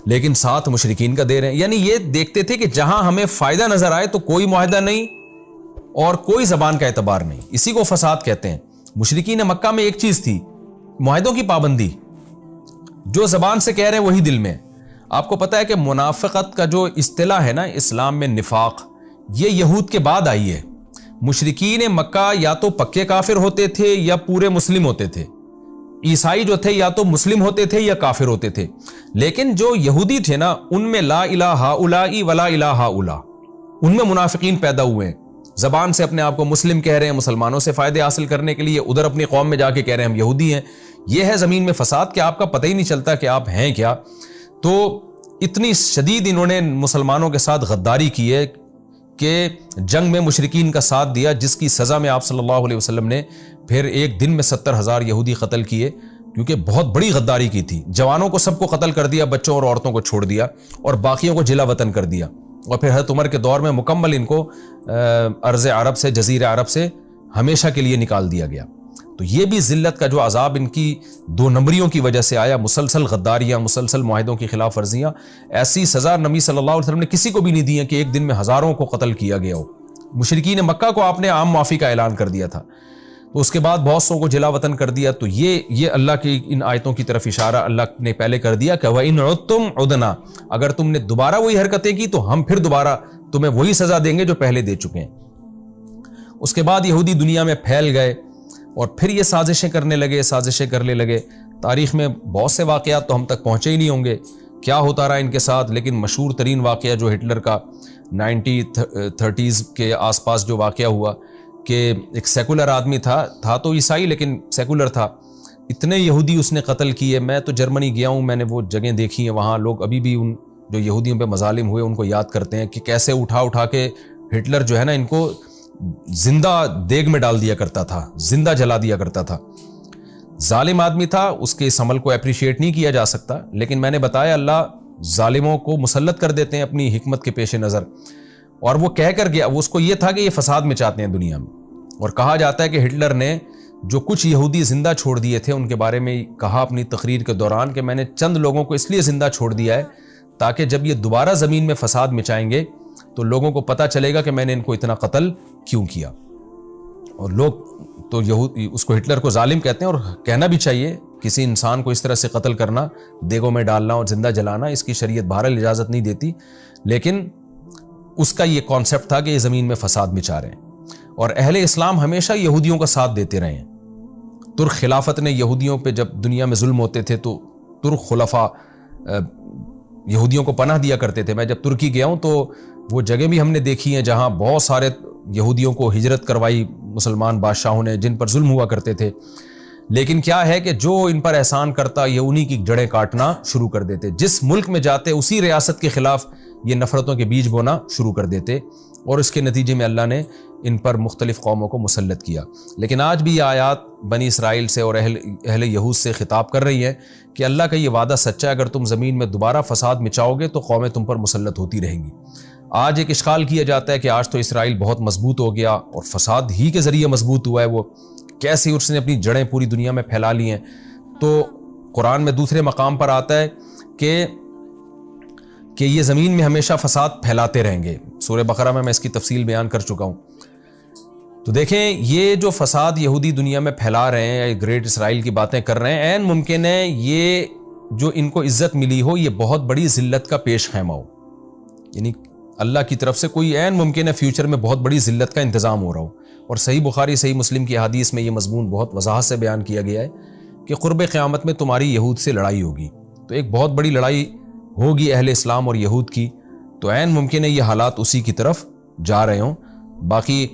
لیکن ساتھ مشرکین کا دے رہے ہیں۔ یعنی یہ دیکھتے تھے کہ جہاں ہمیں فائدہ نظر آئے تو کوئی معاہدہ نہیں اور کوئی زبان کا اعتبار نہیں، اسی کو فساد کہتے ہیں۔ مشرکین مکہ میں ایک چیز تھی، معاہدوں کی پابندی، جو زبان سے کہہ رہے ہیں وہی دل میں۔ آپ کو پتہ ہے کہ منافقت کا جو اصطلاح ہے نا اسلام میں، نفاق، یہ یہود کے بعد آئی ہے۔ مشرکین مکہ یا تو پکے کافر ہوتے تھے یا پورے مسلم ہوتے تھے، عیسائی جو تھے یا تو مسلم ہوتے تھے یا کافر ہوتے تھے، لیکن جو یہودی تھے نا ان میں لا الہ ہؤلاء ولا الہ ہؤلاء، ان میں منافقین پیدا ہوئے ہیں، زبان سے اپنے آپ کو مسلم کہہ رہے ہیں، مسلمانوں سے فائدے حاصل کرنے کے لیے ادھر اپنی قوم میں جا کے کہہ رہے ہیں ہم یہودی ہیں۔ یہ ہے زمین میں فساد کہ آپ کا پتہ ہی نہیں چلتا کہ آپ ہیں کیا۔ تو اتنی شدید انہوں نے مسلمانوں کے ساتھ غداری کی ہے کہ جنگ میں مشرکین کا ساتھ دیا، جس کی سزا میں آپ صلی اللہ علیہ وسلم نے پھر ایک دن میں 70,000 یہودی قتل کیے، کیونکہ بہت بڑی غداری کی تھی۔ جوانوں کو سب کو قتل کر دیا، بچوں اور عورتوں کو چھوڑ دیا اور باقیوں کو جلا وطن کر دیا، اور پھر حضرت عمر کے دور میں مکمل ان کو ارض عرب سے، جزیرہ عرب سے ہمیشہ کے لیے نکال دیا گیا۔ تو یہ بھی ذلت کا جو عذاب ان کی دو نمبریوں کی وجہ سے آیا، مسلسل غداریاں، مسلسل معاہدوں کی خلاف ورزیاں، ایسی سزا نبی صلی اللہ علیہ وسلم نے کسی کو بھی نہیں دی ہے کہ ایک دن میں ہزاروں کو قتل کیا گیا ہو۔ مشرکین مکہ کو آپ نے عام معافی کا اعلان کر دیا تھا، تو اس کے بعد بہت سو کو جلا وطن کر دیا۔ تو یہ اللہ کی ان آیتوں کی طرف اشارہ اللہ نے پہلے کر دیا کہ وَإِنْ عُدْتُمْ عُدْنَا، اگر تم نے دوبارہ وہی حرکتیں کی تو ہم پھر دوبارہ تمہیں وہی سزا دیں گے جو پہلے دے چکے ہیں۔ اس کے بعد یہودی دنیا میں پھیل گئے اور پھر یہ سازشیں کرنے لگے۔ تاریخ میں بہت سے واقعات تو ہم تک پہنچے ہی نہیں ہوں گے کیا ہوتا رہا ان کے ساتھ، لیکن مشہور ترین واقعہ جو ہٹلر کا 1930s کے آس پاس جو واقعہ ہوا کہ ایک سیکولر آدمی تھا تو عیسائی لیکن سیکولر تھا، اتنے یہودی اس نے قتل کیے۔ میں تو جرمنی گیا ہوں، میں نے وہ جگہیں دیکھی ہیں، وہاں لوگ ابھی بھی ان جو یہودیوں پہ مظالم ہوئے ان کو یاد کرتے ہیں کہ کیسے اٹھا کے ہٹلر جو ہے نا ان کو زندہ دیگ میں ڈال دیا کرتا تھا، زندہ جلا دیا کرتا تھا۔ ظالم آدمی تھا، اس کے اس عمل کو اپریشیٹ نہیں کیا جا سکتا، لیکن میں نے بتایا اللہ ظالموں کو مسلط کر دیتے ہیں اپنی حکمت کے پیش نظر۔ اور وہ کہہ کر گیا، اس کو یہ تھا کہ یہ فساد مچاتے ہیں دنیا میں، اور کہا جاتا ہے کہ ہٹلر نے جو کچھ یہودی زندہ چھوڑ دیے تھے ان کے بارے میں کہا اپنی تقریر کے دوران کہ میں نے چند لوگوں کو اس لیے زندہ چھوڑ دیا ہے تاکہ جب یہ دوبارہ زمین میں فساد مچائیں گے تو لوگوں کو پتہ چلے گا کہ میں نے ان کو اتنا قتل کیوں کیا. اور لوگ تو اس کو ہٹلر کو ظالم کہتے ہیں، اور کہنا بھی چاہیے. کسی انسان کو اس طرح سے قتل کرنا، دیگوں میں ڈالنا اور زندہ جلانا، اس کی شریعت بہرحال اجازت نہیں دیتی، لیکن اس کا یہ کانسیپٹ تھا کہ یہ زمین میں فساد مچا رہے ہیں. اور اہل اسلام ہمیشہ یہودیوں کا ساتھ دیتے رہے ہیں. ترک خلافت نے یہودیوں پہ جب دنیا میں ظلم ہوتے تھے تو ترک خلفاء یہودیوں کو پناہ دیا کرتے تھے. میں جب ترکی گیا ہوں تو وہ جگہ بھی ہم نے دیکھی ہیں جہاں بہت سارے یہودیوں کو ہجرت کروائی مسلمان بادشاہوں نے جن پر ظلم ہوا کرتے تھے. لیکن کیا ہے کہ جو ان پر احسان کرتا یہ انہی کی جڑیں کاٹنا شروع کر دیتے. جس ملک میں جاتے اسی ریاست کے خلاف یہ نفرتوں کے بیج بونا شروع کر دیتے، اور اس کے نتیجے میں اللہ نے ان پر مختلف قوموں کو مسلط کیا. لیکن آج بھی یہ آیات بنی اسرائیل سے اور اہل یہود سے خطاب کر رہی ہیں کہ اللہ کا یہ وعدہ سچا ہے، اگر تم زمین میں دوبارہ فساد مچاؤ گے تو قومیں تم پر مسلط ہوتی رہیں گی. آج ایک اشکال کیا جاتا ہے کہ آج تو اسرائیل بہت مضبوط ہو گیا اور فساد ہی کے ذریعے مضبوط ہوا ہے، وہ کیسے اس نے اپنی جڑیں پوری دنیا میں پھیلا لی ہیں. تو قرآن میں دوسرے مقام پر آتا ہے کہ یہ زمین میں ہمیشہ فساد پھیلاتے رہیں گے. سورہ بقرہ میں اس کی تفصیل بیان کر چکا ہوں. تو دیکھیں یہ جو فساد یہودی دنیا میں پھیلا رہے ہیں، گریٹ اسرائیل کی باتیں کر رہے ہیں، عین ممکن ہے یہ جو ان کو عزت ملی ہو یہ بہت بڑی ذلت کا پیش خیمہ ہو. یعنی اللہ کی طرف سے کوئی عین ممکن ہے فیوچر میں بہت بڑی ذلت کا انتظام ہو رہا ہو. اور صحیح بخاری صحیح مسلم کی حدیث میں یہ مضمون بہت وضاحت سے بیان کیا گیا ہے کہ قرب قیامت میں تمہاری یہود سے لڑائی ہوگی. تو ایک بہت بڑی لڑائی ہوگی اہل اسلام اور یہود کی. تو عین ممکن ہے یہ حالات اسی کی طرف جا رہے ہوں. باقی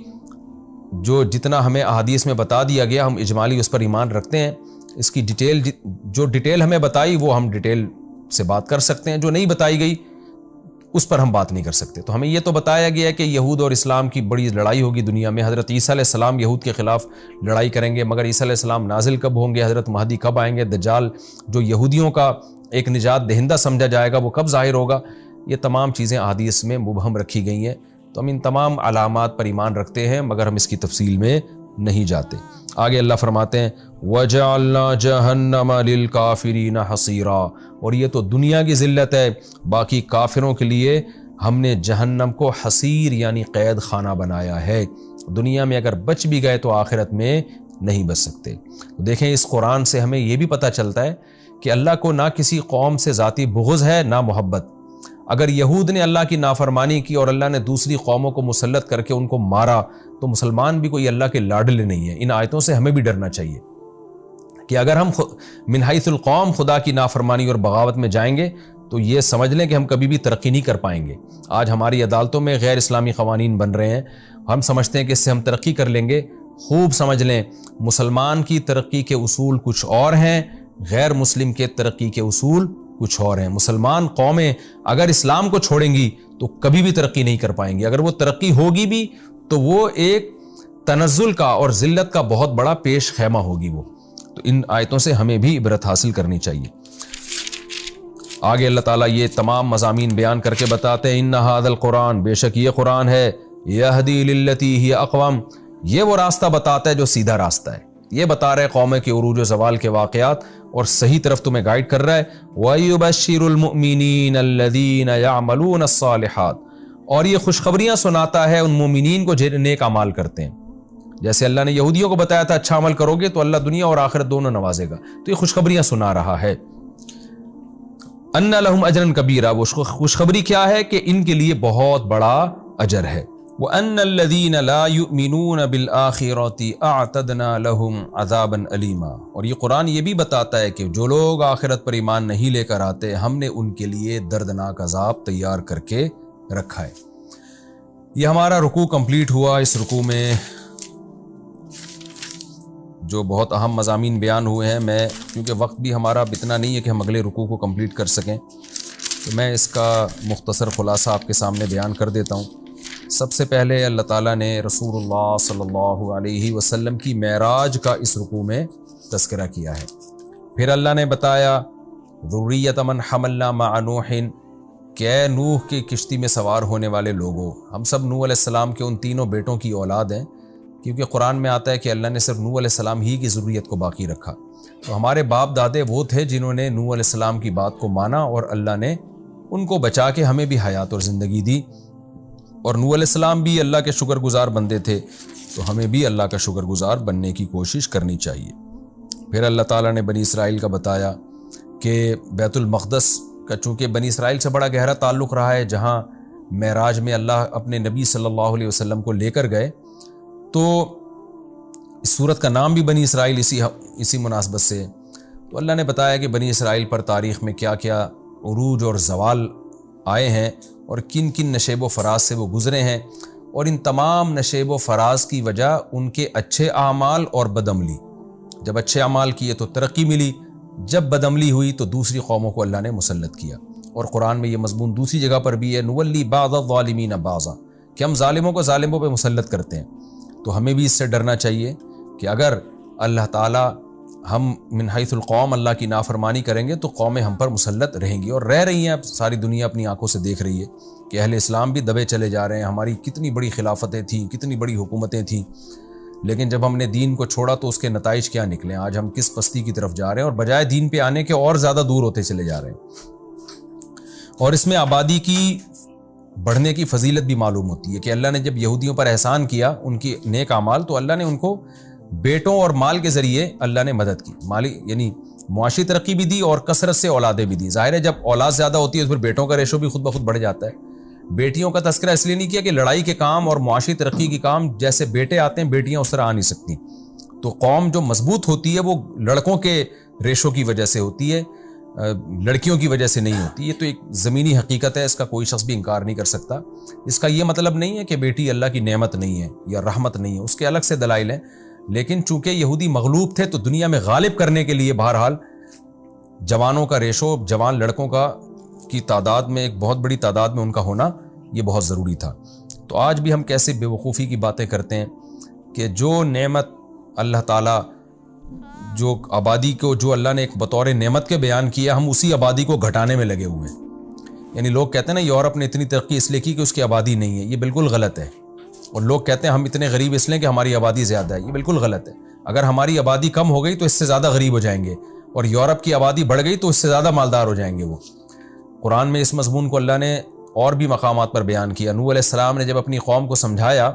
جو جتنا ہمیں احادیث میں بتا دیا گیا ہم اجمالی اس پر ایمان رکھتے ہیں. اس کی ڈیٹیل جو ڈیٹیل ہمیں بتائی وہ ہم ڈیٹیل سے بات کر سکتے ہیں، جو نہیں بتائی گئی اس پر ہم بات نہیں کر سکتے. تو ہمیں یہ تو بتایا گیا ہے کہ یہود اور اسلام کی بڑی لڑائی ہوگی دنیا میں. حضرت عیسیٰ علیہ السلام یہود کے خلاف لڑائی کریں گے، مگر عیسیٰ علیہ السلام نازل کب ہوں گے، حضرت مہدی کب آئیں گے، دجال جو یہودیوں کا ایک نجات دہندہ سمجھا جائے گا وہ کب ظاہر ہوگا، یہ تمام چیزیں احادیث میں مبہم رکھی گئی ہیں. تو ہم ان تمام علامات پر ایمان رکھتے ہیں مگر ہم اس کی تفصیل میں نہیں جاتے. آگے اللہ فرماتے ہیں وَجَعَلْنَا جَهَنَّمَ لِلْكَافِرِينَ حَصِيرًا، اور یہ تو دنیا کی ذلت ہے. باقی کافروں کے لیے ہم نے جہنم کو حصیر یعنی قید خانہ بنایا ہے. دنیا میں اگر بچ بھی گئے تو آخرت میں نہیں بچ سکتے. دیکھیں اس قرآن سے ہمیں یہ بھی پتہ چلتا ہے کہ اللہ کو نہ کسی قوم سے ذاتی بغض ہے نہ محبت. اگر یہود نے اللہ کی نافرمانی کی اور اللہ نے دوسری قوموں کو مسلط کر کے ان کو مارا تو مسلمان بھی کوئی اللہ کے لاڈلے نہیں ہیں. ان آیتوں سے ہمیں بھی ڈرنا چاہیے کہ اگر ہم من حیث القوم خدا کی نافرمانی اور بغاوت میں جائیں گے تو یہ سمجھ لیں کہ ہم کبھی بھی ترقی نہیں کر پائیں گے. آج ہماری عدالتوں میں غیر اسلامی قوانین بن رہے ہیں، ہم سمجھتے ہیں کہ اس سے ہم ترقی کر لیں گے. خوب سمجھ لیں مسلمان کی ترقی کے اصول کچھ اور ہیں، غیر مسلم کے ترقی کے اصول کچھ اور ہیں. مسلمان قومیں اگر اسلام کو چھوڑیں گی تو کبھی بھی ترقی نہیں کر پائیں گی. اگر وہ ترقی ہوگی بھی تو وہ ایک تنزل کا اور ذلت کا بہت بڑا پیش خیمہ ہوگی وہ. تو ان آیتوں سے ہمیں بھی عبرت حاصل کرنی چاہیے. آگے اللہ تعالیٰ یہ تمام مضامین بیان کر کے بتاتے ہیں ان ھذا القرآن، بے شک یہ قرآن ہے، یہدی للتی ہی اقوم، یہ وہ راستہ بتاتا ہے جو سیدھا راستہ ہے. یہ بتا رہے قومیں کے عروج و زوال کے واقعات اور صحیح طرف تمہیں گائیڈ کر رہا ہے. وَيُبَشِّرُ الْمُؤْمِنِينَ الَّذِينَ يَعْمَلُونَ الصَّالِحَاتِ، اور یہ خوشخبریاں سناتا ہے ان مومنین کو جو نیک اعمال کرتے ہیں. جیسے اللہ نے یہودیوں کو بتایا تھا اچھا عمل کرو گے تو اللہ دنیا اور آخرت دونوں نوازے گا، تو یہ خوشخبریاں سنا رہا ہے. ان لہم اجرا کبیرا، وہ خوشخبری کیا ہے کہ ان کے لیے بہت بڑا اجر ہے. وَأَنَّ الَّذِينَ لَا يُؤْمِنُونَ بِالْآخِرَةِ أَعْتَدْنَا لَهُمْ عَذَابًا أَلِيمًا، اور یہ قرآن یہ بھی بتاتا ہے کہ جو لوگ آخرت پر ایمان نہیں لے کر آتے ہم نے ان کے لیے دردناک عذاب تیار کر کے رکھا ہے. یہ ہمارا رکوع کمپلیٹ ہوا. اس رکوع میں جو بہت اہم مضامین بیان ہوئے ہیں، میں کیونکہ وقت بھی ہمارا اب اتنا نہیں ہے کہ ہم اگلے رکوع کو کمپلیٹ کر سکیں تو میں اس کا مختصر خلاصہ آپ کے سامنے بیان کر دیتا ہوں. سب سے پہلے اللہ تعالیٰ نے رسول اللہ صلی اللہ علیہ وسلم کی معراج کا اس رکوع میں تذکرہ کیا ہے. پھر اللہ نے بتایا ذریۃ من حملنا مع نوح، کہ اے نوح کی کشتی میں سوار ہونے والے لوگوں، ہم سب نوح علیہ السلام کے ان تینوں بیٹوں کی اولاد ہیں کیونکہ قرآن میں آتا ہے کہ اللہ نے صرف نوح علیہ السلام ہی کی ذریت کو باقی رکھا. تو ہمارے باپ دادے وہ تھے جنہوں نے نوح علیہ السلام کی بات کو مانا اور اللہ نے ان کو بچا کے ہمیں بھی حیات اور زندگی دی. اور نوح علیہ السلام بھی اللہ کے شکر گزار بندے تھے، تو ہمیں بھی اللہ کا شکر گزار بننے کی کوشش کرنی چاہیے. پھر اللہ تعالیٰ نے بنی اسرائیل کا بتایا کہ بیت المقدس کا چونکہ بنی اسرائیل سے بڑا گہرا تعلق رہا ہے، جہاں معراج میں اللہ اپنے نبی صلی اللہ علیہ وسلم کو لے کر گئے، تو اس صورت کا نام بھی بنی اسرائیل اسی مناسبت سے. تو اللہ نے بتایا کہ بنی اسرائیل پر تاریخ میں کیا کیا عروج اور زوال آئے ہیں اور کن کن نشیب و فراز سے وہ گزرے ہیں، اور ان تمام نشیب و فراز کی وجہ ان کے اچھے اعمال اور بدعملی. جب اچھے اعمال کیے تو ترقی ملی، جب بدعملی ہوئی تو دوسری قوموں کو اللہ نے مسلط کیا. اور قرآن میں یہ مضمون دوسری جگہ پر بھی ہے، نولی بعض الظالمین بعضا، کہ ہم ظالموں کو ظالموں پہ مسلط کرتے ہیں. تو ہمیں بھی اس سے ڈرنا چاہیے کہ اگر اللہ تعالیٰ ہم من حیث القوم اللہ کی نافرمانی کریں گے تو قومیں ہم پر مسلط رہیں گی، اور رہ رہی ہیں. اب ساری دنیا اپنی آنکھوں سے دیکھ رہی ہے کہ اہل اسلام بھی دبے چلے جا رہے ہیں. ہماری کتنی بڑی خلافتیں تھیں، کتنی بڑی حکومتیں تھیں، لیکن جب ہم نے دین کو چھوڑا تو اس کے نتائج کیا نکلے. آج ہم کس پستی کی طرف جا رہے ہیں، اور بجائے دین پہ آنے کے اور زیادہ دور ہوتے چلے جا رہے ہیں. اور اس میں آبادی کی بڑھنے کی فضیلت بھی معلوم ہوتی ہے کہ اللہ نے جب یہودیوں پر احسان کیا ان کی نیک اعمال، تو اللہ نے ان کو بیٹوں اور مال کے ذریعے اللہ نے مدد کی. مالی یعنی معاشی ترقی بھی دی اور کثرت سے اولادیں بھی دی. ظاہر ہے جب اولاد زیادہ ہوتی ہے تو پھر بیٹوں کا ریشو بھی خود بخود بڑھ جاتا ہے. بیٹیوں کا تذکرہ اس لیے نہیں کیا کہ لڑائی کے کام اور معاشی ترقی کے کام جیسے بیٹے آتے ہیں بیٹیاں اس طرح آ نہیں سکتی. تو قوم جو مضبوط ہوتی ہے وہ لڑکوں کے ریشو کی وجہ سے ہوتی ہے، لڑکیوں کی وجہ سے نہیں ہوتی. یہ تو ایک زمینی حقیقت ہے، اس کا کوئی شخص بھی انکار نہیں کر سکتا. اس کا یہ مطلب نہیں ہے کہ بیٹی اللہ کی نعمت نہیں ہے یا رحمت نہیں ہے، اس کے الگ سے دلائل ہیں. لیکن چونکہ یہودی مغلوب تھے تو دنیا میں غالب کرنے کے لیے بہرحال جوانوں کا ریشو، جوان لڑکوں کی تعداد میں ایک بہت بڑی تعداد میں ان کا ہونا یہ بہت ضروری تھا. تو آج بھی ہم کیسے بے وقوفی کی باتیں کرتے ہیں کہ جو نعمت اللہ تعالیٰ، جو آبادی کو جو اللہ نے ایک بطور نعمت کے بیان کیا، ہم اسی آبادی کو گھٹانے میں لگے ہوئے ہیں. یعنی لوگ کہتے ہیں نا یورپ نے اتنی ترقی اس لیے کی کہ اس کی آبادی نہیں ہے، یہ بالکل غلط ہے. اور لوگ کہتے ہیں ہم اتنے غریب اس لیے کہ ہماری آبادی زیادہ ہے، یہ بالکل غلط ہے. اگر ہماری آبادی کم ہو گئی تو اس سے زیادہ غریب ہو جائیں گے، اور یورپ کی آبادی بڑھ گئی تو اس سے زیادہ مالدار ہو جائیں گے وہ. قرآن میں اس مضمون کو اللہ نے اور بھی مقامات پر بیان کیا. نوح علیہ السلام نے جب اپنی قوم کو سمجھایا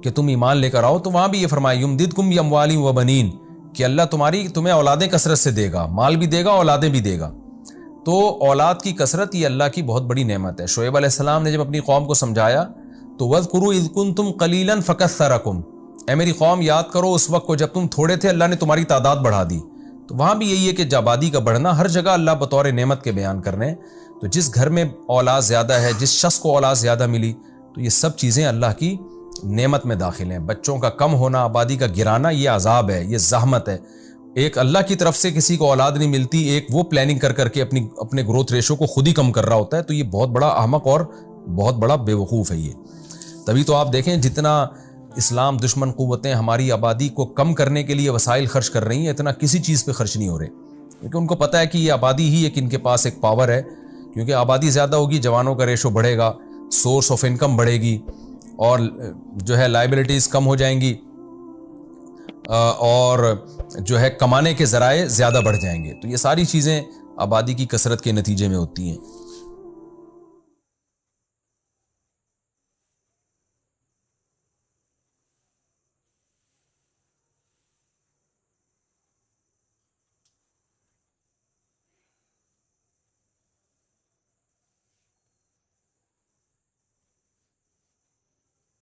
کہ تم ایمان لے کر آؤ تو وہاں بھی یہ فرمایا یمددکم باموال و بنین، کہ اللہ تمہیں اولادیں کثرت سے دے گا، مال بھی دے گا، اولادیں بھی دے گا. تو اولاد کی کثرت یہ اللہ کی بہت بڑی نعمت ہے. شعیب علیہ السلام نے جب اپنی قوم کو سمجھایا تو وَاذْكُرُوا إِذْ كُنْتُمْ قَلِيلًا فَكَثَّرَكُمْ، اے میری قوم یاد کرو اس وقت کو جب تم تھوڑے تھے اللہ نے تمہاری تعداد بڑھا دی. تو وہاں بھی یہی ہے کہ آبادی کا بڑھنا ہر جگہ اللہ بطور نعمت کے بیان کر رہے ہیں. تو جس گھر میں اولاد زیادہ ہے، جس شخص کو اولاد زیادہ ملی، تو یہ سب چیزیں اللہ کی نعمت میں داخل ہیں. بچوں کا کم ہونا، آبادی کا گرانا، یہ عذاب ہے، یہ زحمت ہے. ایک اللہ کی طرف سے کسی کو اولاد نہیں ملتی، ایک وہ پلاننگ کر کے اپنے گروتھ ریشو کو خود ہی کم کر رہا ہوتا ہے. تو یہ بہت بڑا احمق اور بہت بڑا بے وقوف ہے یہ. تبھی تو آپ دیکھیں جتنا اسلام دشمن قوتیں ہماری آبادی کو کم کرنے کے لیے وسائل خرچ کر رہی ہیں، اتنا کسی چیز پہ خرچ نہیں ہو رہے، کیونکہ ان کو پتہ ہے کہ یہ آبادی ہی ایک ان کے پاس ایک پاور ہے. کیونکہ آبادی زیادہ ہوگی، جوانوں کا ریشو بڑھے گا، سورس آف انکم بڑھے گی، اور جو ہے لائبلٹیز کم ہو جائیں گی، اور جو ہے کمانے کے ذرائع زیادہ بڑھ جائیں گے. تو یہ ساری چیزیں آبادی کی کثرت کے نتیجے میں ہوتی ہیں.